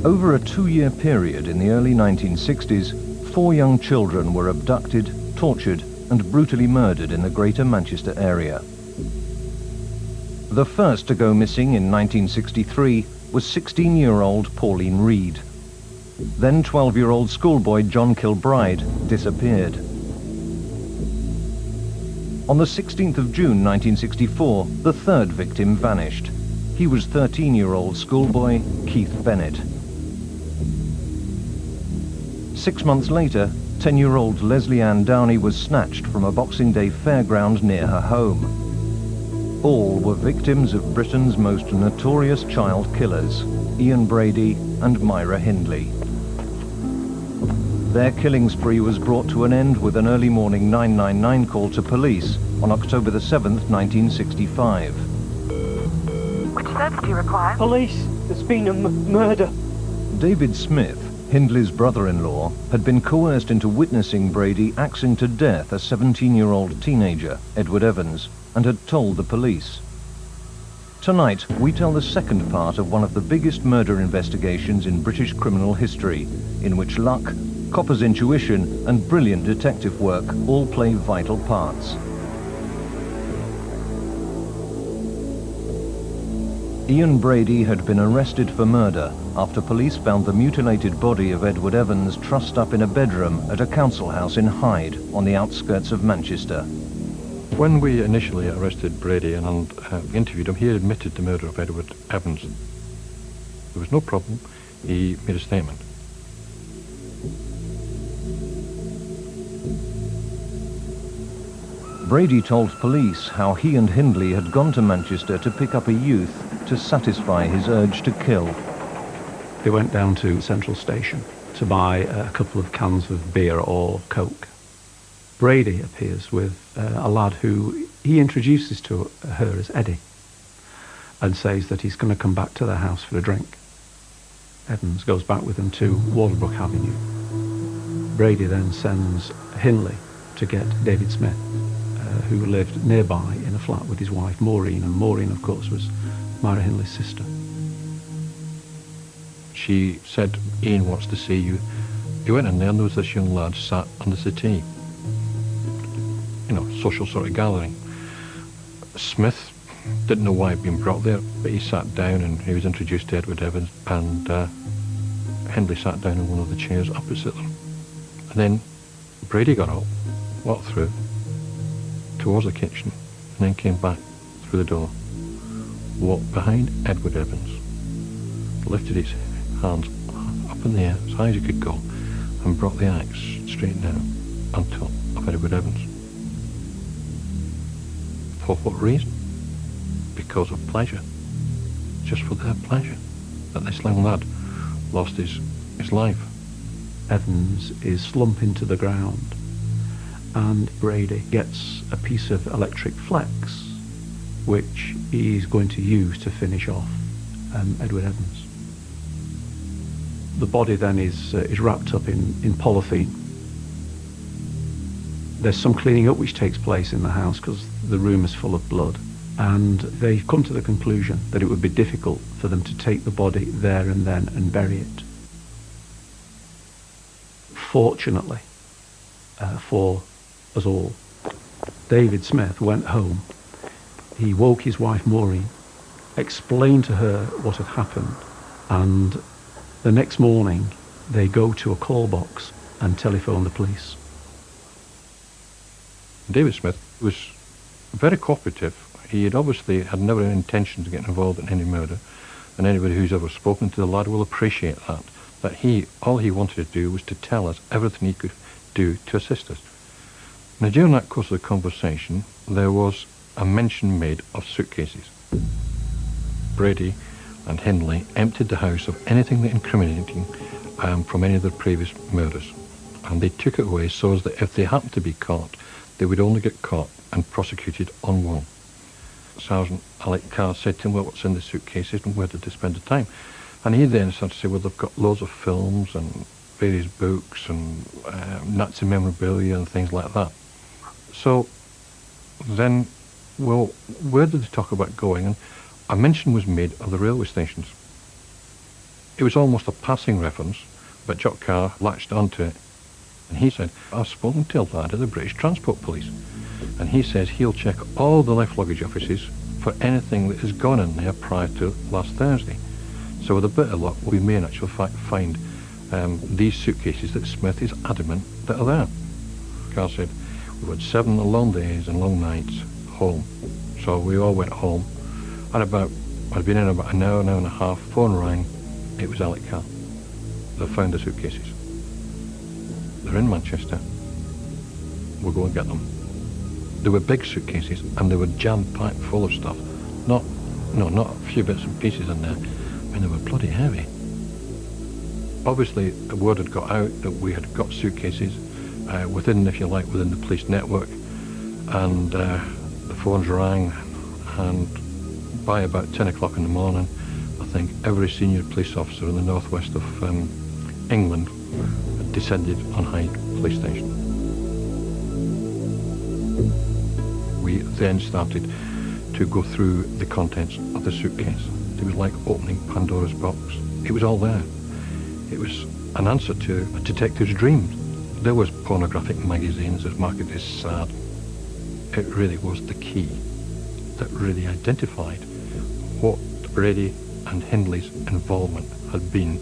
Over a 2-year period in the early 1960s, 4 young children were abducted, tortured and brutally murdered in the Greater Manchester area. The first to go missing in 1963 was 16-year-old Pauline Reed. Then 12-year-old schoolboy John Kilbride disappeared. On the 16th of June 1964, the third victim vanished. He was 13-year-old schoolboy Keith Bennett. 6 months later, 10-year-old Leslie Ann Downey was snatched from a Boxing Day fairground near her home. All were victims of Britain's most notorious child killers, Ian Brady and Myra Hindley. Their killing spree was brought to an end with an early morning 999 call to police on October the 7th, 1965. Which service do you require? Police! There's been a murder. David Smith, Hindley's brother-in-law, had been coerced into witnessing Brady axing to death a 17-year-old teenager, Edward Evans, and had told the police. Tonight, we tell the second part of one of the biggest murder investigations in British criminal history, in which luck, copper's intuition and brilliant detective work all play vital parts. Ian Brady had been arrested for murder after police found the mutilated body of Edward Evans trussed up in a bedroom at a council house in Hyde, on the outskirts of Manchester. When we initially arrested Brady and interviewed him, he admitted the murder of Edward Evans. There was no problem. He made a statement. Brady told police how he and Hindley had gone to Manchester to pick up a youth to satisfy his urge to kill. They went down to Central Station to buy a couple of cans of beer or Coke. Brady appears with a lad who he introduces to her as Eddie and says that he's going to come back to their house for a drink. Evans goes back with them to Waterbrook Avenue. Brady then sends Hindley to get David Smith, who lived nearby in a flat with his wife Maureen, and Maureen, of course, was Myra Hindley's sister. She said, "Ian wants to see you." He went in there and there was this young lad sat under the tea. You know, social sort of gathering. Smith didn't know why he'd been brought there, but he sat down and he was introduced to Edward Evans, and Hindley sat down in one of the chairs opposite them. And then Brady got up, walked through towards the kitchen, and then came back through the door, walked behind Edward Evans, lifted his hands up in the air as high as he could go, and brought the axe straight down on top of Edward Evans. For what reason? Because of pleasure. Just for their pleasure. That this young lad lost his life. Evans is slumping to the ground, and Brady gets a piece of electric flex, which he's going to use to finish off Edward Evans. The body then is wrapped up in polythene. There's some cleaning up which takes place in the house because the room is full of blood, and they've come to the conclusion that it would be difficult for them to take the body there and then and bury it. Fortunately for us all, David Smith went home. He woke his wife Maureen, explained to her what had happened, and the next morning they go to a call box and telephone the police. David Smith was very cooperative. He had obviously had never an intention to get involved in any murder, and anybody who's ever spoken to the lad will appreciate that. That all he wanted to do was to tell us everything he could do to assist us. Now, during that course of the conversation, there was a mention made of suitcases. Brady and Hindley emptied the house of anything that incriminating from any of their previous murders, and they took it away so as that if they happened to be caught, they would only get caught and prosecuted on one. Sergeant Alec Carr said to him, "Well, what's in the suitcases and where did they spend the time?" And he then started to say, "Well, they've got loads of films and various books and Nazi memorabilia and things like that." So then, well, where did they talk about going? And a mention was made of the railway stations. It was almost a passing reference, but Jock Carr latched onto it. And he said, I've spoken to a lad at the British Transport Police, and he says he'll check all the left luggage offices for anything that has gone in there prior to last Thursday. So with a bit of luck, we may in actual fact find these suitcases that Smith is adamant that are there. Carr said, we've had 7 long days and long nights home. So we all went home. And I'd been in about an hour and a half, phone rang, it was Alec Carr. They found the suitcases. They're in Manchester. We'll go and get them. They were big suitcases and they were jam-packed full of stuff. Not a few bits and pieces in there. I mean, they were bloody heavy. Obviously, the word had got out that we had got suitcases within the police network, and the phones rang, and by about 10 o'clock in the morning, I think every senior police officer in the northwest of England had descended on Hyde police station. We then started to go through the contents of the suitcase. It was like opening Pandora's box. It was all there. It was an answer to a detective's dreams. There was pornographic magazines as marketed as sad. It really was the key that really identified what Brady and Hindley's involvement had been.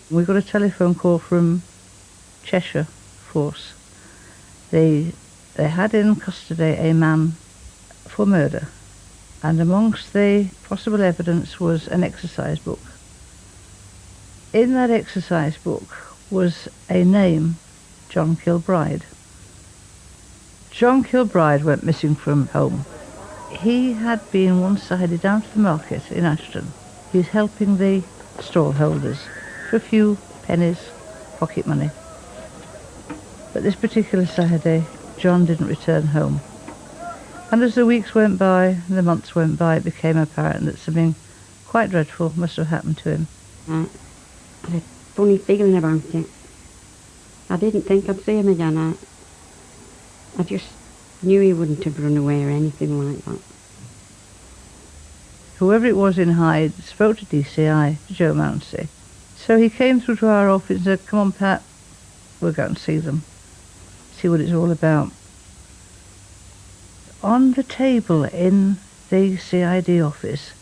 We got a telephone call from Cheshire Force. They had in custody a man for murder, and amongst the possible evidence was an exercise book. In that exercise book was a name, John Kilbride. John Kilbride went missing from home. He had been one-sided down to the market in Ashton. He was helping the stall holders for a few pennies, pocket money. But this particular Saturday, John didn't return home. And as the weeks went by and the months went by, it became apparent that something quite dreadful must have happened to him. I had a funny feeling about it. I didn't think I'd see him again. I just knew he wouldn't have run away or anything like that. Whoever it was in Hyde spoke to DCI, Joe Mounsey. So he came through to our office and said, come on, Pat, we'll go and see them, see what it's all about. On the table in the CID office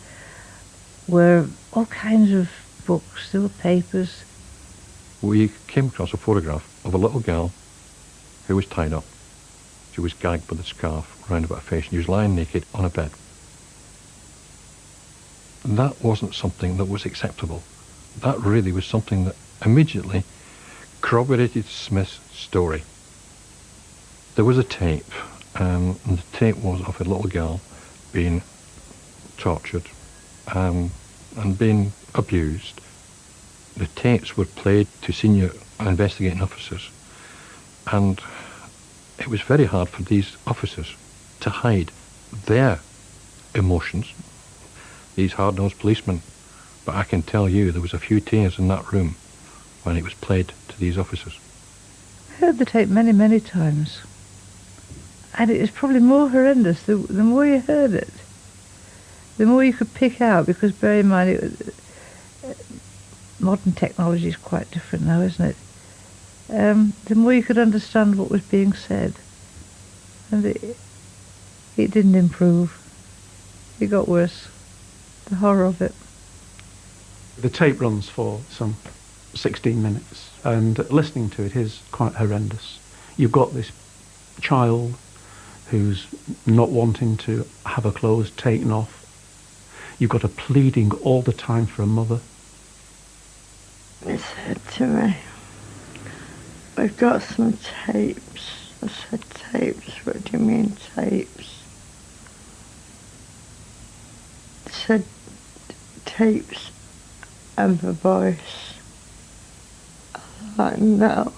were all kinds of books, there were papers. We came across a photograph of a little girl who was tied up. She was gagged with a scarf round about her face, and she was lying naked on a bed. And that wasn't something that was acceptable. That really was something that immediately corroborated Smith's story. There was a tape, and the tape was of a little girl being tortured and being abused. The tapes were played to senior investigating officers, and it was very hard for these officers to hide their emotions, these hard-nosed policemen. But I can tell you there was a few tears in that room when it was played to these officers. I heard the tape many, many times. And it was probably more horrendous the more you heard it, the more you could pick out, because bear in mind, modern technology is quite different now, isn't it? The more you could understand what was being said. And it didn't improve. It got worse. The horror of it. The tape runs for some 16 minutes, and listening to it is quite horrendous. You've got this child who's not wanting to have her clothes taken off. You've got her pleading all the time for a mother. He said to me, we've got some tapes. I said, tapes? What do you mean tapes? He said, tapes of a voice. I thought, no,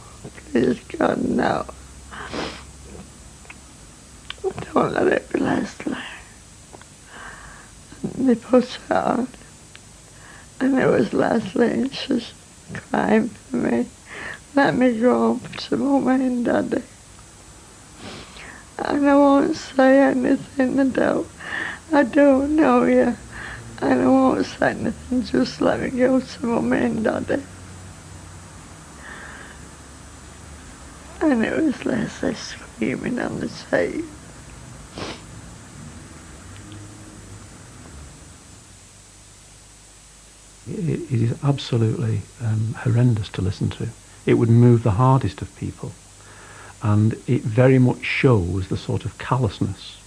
please God, no. Don't let it be Leslie. And they put it on, and it was Leslie, and she's crying for me. Let me go home to Mummy and Daddy. And I won't say anything, I don't know you. And I won't say nothing, just let me go to Mummy and Daddy. And it was Leslie screaming on the tape. It is absolutely horrendous to listen to. It would move the hardest of people. And it very much shows the sort of callousness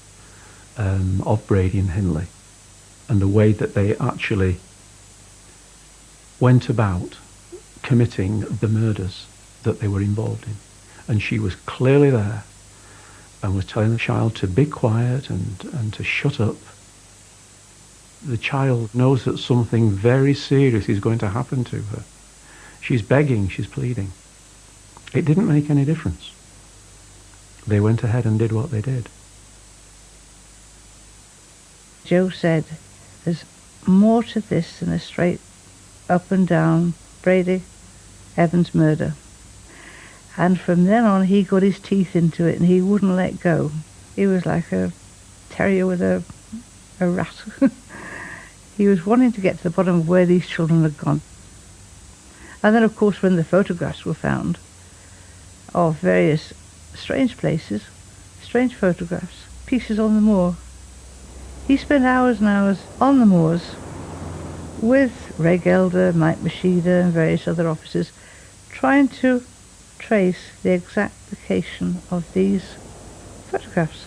of Brady and Hindley and the way that they actually went about committing the murders that they were involved in. And she was clearly there and was telling the child to be quiet and to shut up. The child knows that something very serious is going to happen to her. She's begging, she's pleading. It didn't make any difference. They went ahead and did what they did. Joe said, there's more to this than a straight up and down Brady Evans murder. And from then on, he got his teeth into it and he wouldn't let go. He was like a terrier with a rat. He was wanting to get to the bottom of where these children had gone. And then, of course, when the photographs were found of various strange places, strange photographs, pieces on the moor, he spent hours and hours on the moors with Reg Elder, Mike Machida and various other officers trying to trace the exact location of these photographs.